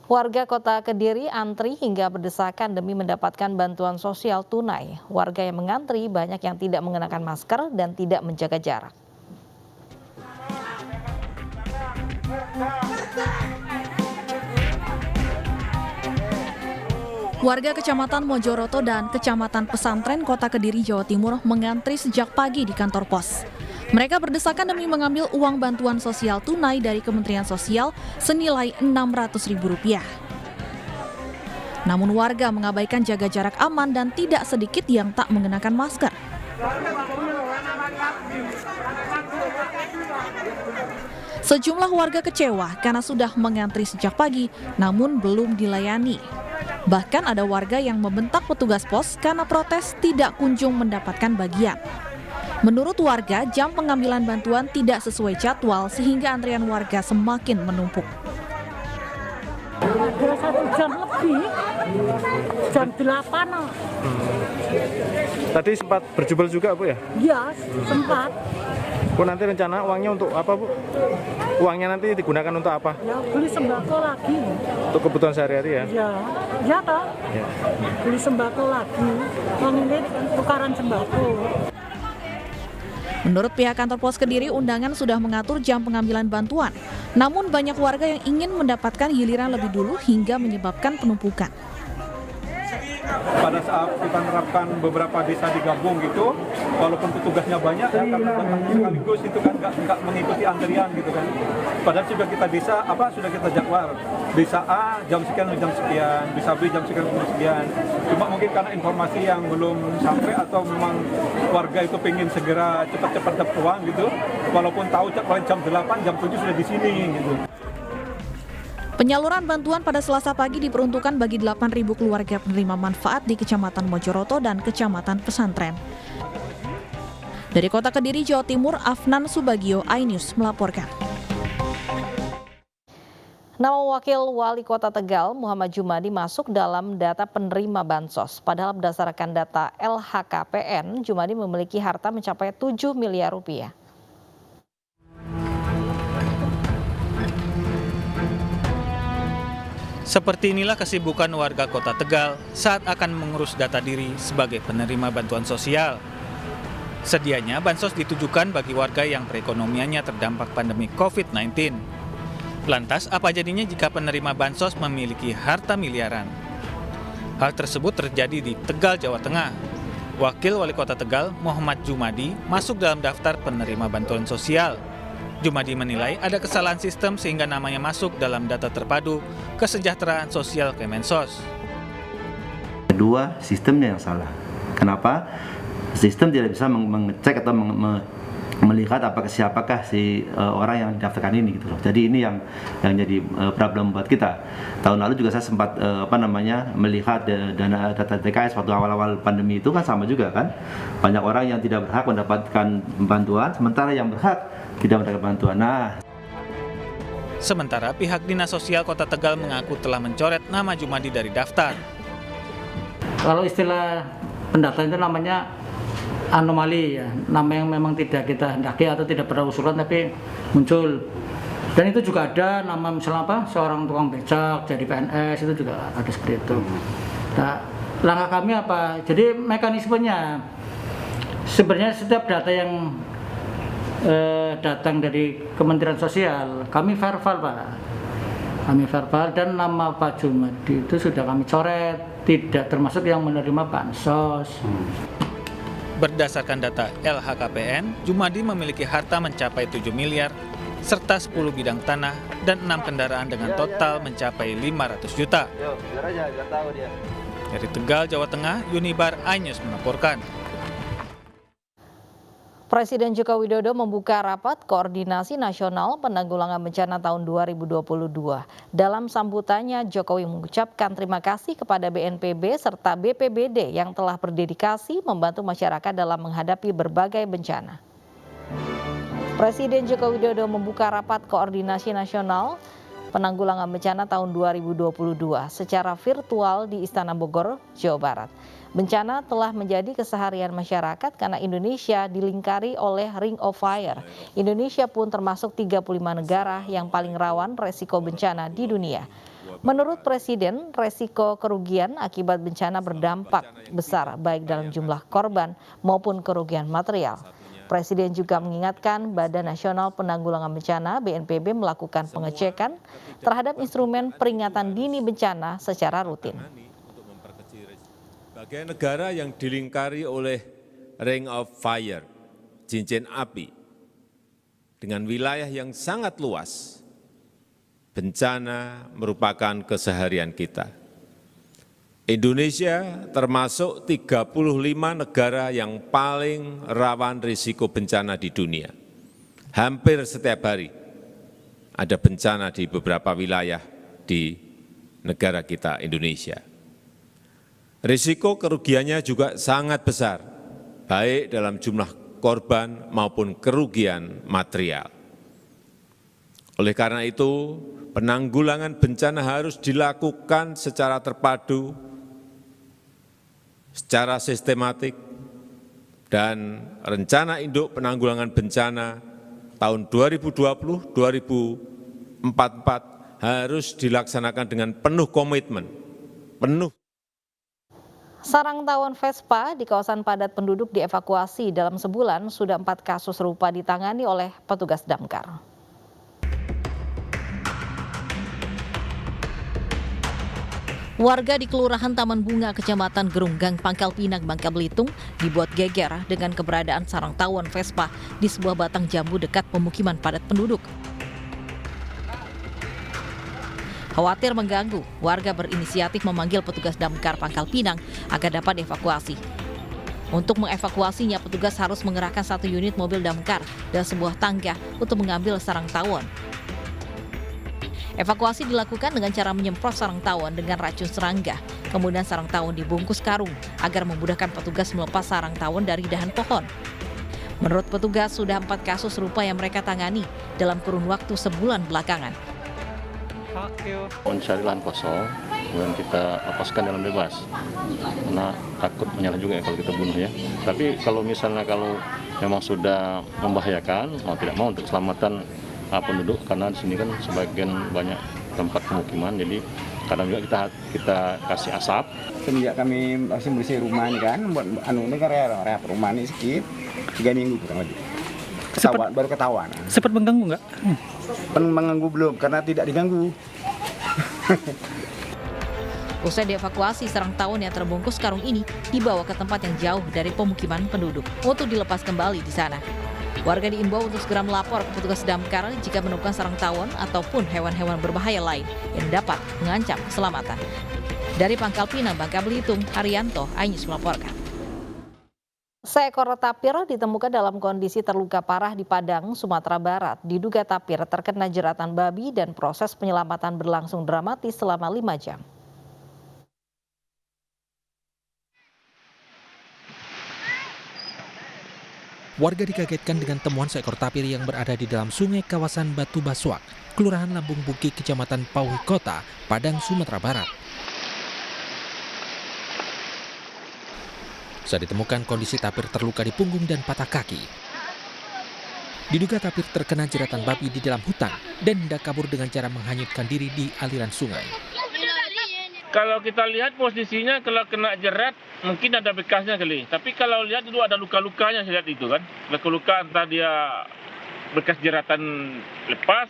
Warga Kota Kediri antri hingga berdesakan demi mendapatkan bantuan sosial tunai. Warga yang mengantri banyak yang tidak mengenakan masker dan tidak menjaga jarak. Warga Kecamatan Mojoroto dan Kecamatan Pesantren Kota Kediri, Jawa Timur mengantri sejak pagi di kantor pos. Mereka berdesakan demi mengambil uang bantuan sosial tunai dari Kementerian Sosial senilai Rp600.000. Namun warga mengabaikan jaga jarak aman dan tidak sedikit yang tak mengenakan masker. Sejumlah warga kecewa karena sudah mengantri sejak pagi namun belum dilayani. Bahkan ada warga yang membentak petugas pos karena protes tidak kunjung mendapatkan bagian. Menurut warga, jam pengambilan bantuan tidak sesuai jadwal sehingga antrian warga semakin menumpuk. Ada 1 jam lebih, jam 8. Tadi sempat berjubel juga Bu ya? Iya, sempat. Bu, nanti rencana uangnya untuk apa Bu? Uangnya nanti digunakan untuk apa? Ya beli sembako lagi. Untuk kebutuhan sehari-hari ya? Iya, iya toh. Ya. Beli sembako lagi. Uang ini tukaran sembako. Menurut pihak kantor pos Kediri, undangan sudah mengatur jam pengambilan bantuan. Namun banyak warga yang ingin mendapatkan giliran lebih dulu hingga menyebabkan penumpukan. Pada saat kita menerapkan beberapa desa digabung gitu, walaupun petugasnya banyak ya karena sekaligus itu kan nggak mengikuti antrian gitu kan. Padahal sudah kita sudah kita jadwal. Desa A jam sekian, desa B jam sekian. Cuma mungkin karena informasi yang belum sampai atau memang warga itu pengen segera cepat-cepat dapat uang gitu. Walaupun tahu jam 8, jam 7 sudah di sini gitu. Penyaluran bantuan pada Selasa pagi diperuntukkan bagi 8.000 keluarga penerima manfaat di Kecamatan Mojoroto dan Kecamatan Pesantren. Dari Kota Kediri, Jawa Timur, Afnan Subagio, iNews melaporkan. Nama Wakil Wali Kota Tegal, Muhammad Jumadi, masuk dalam data penerima bansos. Padahal berdasarkan data LHKPN, Jumadi memiliki harta mencapai 7 miliar rupiah. Seperti inilah kesibukan warga Kota Tegal saat akan mengurus data diri sebagai penerima bantuan sosial. Sedianya bansos ditujukan bagi warga yang perekonomiannya terdampak pandemi COVID-19. Lantas apa jadinya jika penerima bansos memiliki harta miliaran? Hal tersebut terjadi di Tegal, Jawa Tengah. Wakil Wali Kota Tegal, Muhammad Jumadi, masuk dalam daftar penerima bantuan sosial. Jumadi menilai ada kesalahan sistem sehingga namanya masuk dalam data terpadu kesejahteraan sosial Kemensos. Kedua, sistemnya yang salah. Kenapa? Sistem tidak bisa mengecek atau melihat siapakah si orang yang didaftarkan ini gitu loh. Jadi ini yang jadi problem buat kita. Tahun lalu juga saya sempat melihat dana data TKS waktu awal-awal pandemi itu kan sama juga kan. Banyak orang yang tidak berhak mendapatkan bantuan, sementara yang berhak tidak mendapatkan bantuan. Sementara pihak Dinas Sosial Kota Tegal mengaku telah mencoret nama Jumadi dari daftar. Kalau istilah pendataan itu namanya anomali ya, nama yang memang tidak kita hendaki atau tidak pernah usulan tapi muncul. Dan itu juga ada nama misalnya seorang tukang becak jadi PNS, itu juga ada seperti itu. Nah, langkah kami apa? Jadi mekanismenya sebenarnya setiap data yang datang dari Kementerian Sosial kami verbal Pak. Kami verbal dan nama Pak Jumadi itu sudah kami coret, tidak termasuk yang menerima bansos. Berdasarkan data LHKPN, Jumadi memiliki harta mencapai 7 miliar, serta 10 bidang tanah dan 6 kendaraan dengan total mencapai 500 juta. Dari Tegal, Jawa Tengah, Yunibar, iNews melaporkan. Presiden Joko Widodo membuka rapat koordinasi nasional penanggulangan bencana tahun 2022. Dalam sambutannya, Jokowi mengucapkan terima kasih kepada BNPB serta BPBD yang telah berdedikasi membantu masyarakat dalam menghadapi berbagai bencana. Presiden Joko Widodo membuka rapat koordinasi nasional penanggulangan bencana tahun 2022 secara virtual di Istana Bogor, Jawa Barat. Bencana telah menjadi keseharian masyarakat karena Indonesia dilingkari oleh Ring of Fire. Indonesia pun termasuk 35 negara yang paling rawan resiko bencana di dunia. Menurut Presiden, resiko kerugian akibat bencana berdampak besar baik dalam jumlah korban maupun kerugian material. Presiden juga mengingatkan Badan Nasional Penanggulangan Bencana (BNPB) melakukan pengecekan terhadap instrumen peringatan dini bencana secara rutin. Sebagai negara yang dilingkari oleh Ring of Fire, cincin api, dengan wilayah yang sangat luas, bencana merupakan keseharian kita. Indonesia termasuk 35 negara yang paling rawan risiko bencana di dunia. Hampir setiap hari ada bencana di beberapa wilayah di negara kita Indonesia. Risiko kerugiannya juga sangat besar, baik dalam jumlah korban maupun kerugian material. Oleh karena itu, penanggulangan bencana harus dilakukan secara terpadu, secara sistematik, dan rencana induk penanggulangan bencana tahun 2020-2044 harus dilaksanakan dengan penuh komitmen, penuh. Sarang tawon Vespa di kawasan padat penduduk dievakuasi dalam sebulan. Sudah 4 kasus serupa ditangani oleh petugas damkar. Warga di Kelurahan Taman Bunga, Kecamatan Gerunggang, Pangkal Pinang, Bangka Belitung dibuat geger dengan keberadaan sarang tawon Vespa di sebuah batang jambu dekat pemukiman padat penduduk. Khawatir mengganggu, warga berinisiatif memanggil petugas damkar Pangkal Pinang agar dapat dievakuasi. Untuk mengevakuasinya, petugas harus mengerahkan 1 unit mobil damkar dan sebuah tangga untuk mengambil sarang tawon. Evakuasi dilakukan dengan cara menyemprot sarang tawon dengan racun serangga. Kemudian sarang tawon dibungkus karung agar memudahkan petugas melepas sarang tawon dari dahan pohon. Menurut petugas, sudah 4 kasus serupa yang mereka tangani dalam kurun waktu sebulan belakangan. Mencari lahan kosong, kemudian kita lepaskan dalam bebas. Karena takut menyerah juga ya kalau kita bunuh ya. Tapi kalau misalnya memang sudah membahayakan, mau tidak mau untuk keselamatan penduduk, karena di sini kan sebagian banyak tempat pemukiman, jadi kadang juga kita kasih asap. Semenjak kami masih bersih rumah ini kan, buat ini kan rehab rumah ini sedikit 3 minggu kurang lebih. Baru ketahuan. Sempat mengganggu nggak? Mengganggu belum, karena tidak diganggu. Usai dievakuasi, sarang tawon yang terbungkus karung ini dibawa ke tempat yang jauh dari pemukiman penduduk untuk dilepas kembali di sana. Warga diimbau untuk segera melapor ke petugas damkar jika menemukan sarang tawon ataupun hewan-hewan berbahaya lain yang dapat mengancam keselamatan. Dari Pangkal Pinang, Bangka Belitung, Haryanto, iNews melaporkan. Seekor tapir ditemukan dalam kondisi terluka parah di Padang, Sumatera Barat. Diduga tapir terkena jeratan babi dan proses penyelamatan berlangsung dramatis selama 5 jam. Warga dikagetkan dengan temuan seekor tapir yang berada di dalam sungai kawasan Batu Baswak, Kelurahan Lambung Buki, Kecamatan Pauhi Kota, Padang, Sumatera Barat. Saat ditemukan, kondisi tapir terluka di punggung dan patah kaki. Diduga tapir terkena jeratan babi di dalam hutan dan hendak kabur dengan cara menghanyutkan diri di aliran sungai. Kalau kita lihat posisinya, kalau kena jerat mungkin ada bekasnya kali. Tapi kalau lihat dulu ada luka-lukanya, saya lihat itu kan. Luka-luka entah dia bekas jeratan lepas,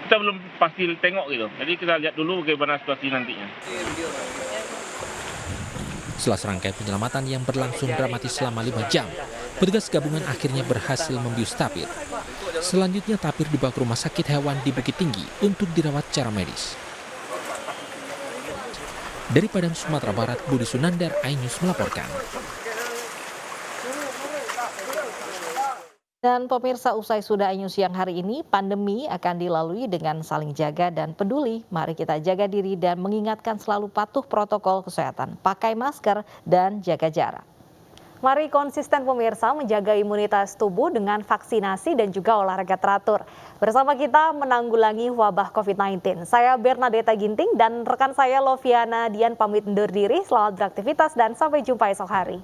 kita belum pasti tengok gitu. Jadi kita lihat dulu bagaimana situasi nantinya. Setelah serangkaian penyelamatan yang berlangsung dramatis selama 5 jam, petugas gabungan akhirnya berhasil membius tapir. Selanjutnya tapir dibawa ke rumah sakit hewan di Bukit Tinggi untuk dirawat secara medis. Dari Padang, Sumatera Barat, Budi Sunandar, iNews melaporkan. Dan pemirsa, usai sudah iNews siang hari ini, pandemi akan dilalui dengan saling jaga dan peduli. Mari kita jaga diri dan mengingatkan selalu patuh protokol kesehatan, pakai masker dan jaga jarak. Mari konsisten pemirsa menjaga imunitas tubuh dengan vaksinasi dan juga olahraga teratur. Bersama kita menanggulangi wabah COVID-19. Saya Bernadetta Ginting dan rekan saya Loviana Dian pamit undur diri. Selamat beraktivitas dan sampai jumpa esok hari.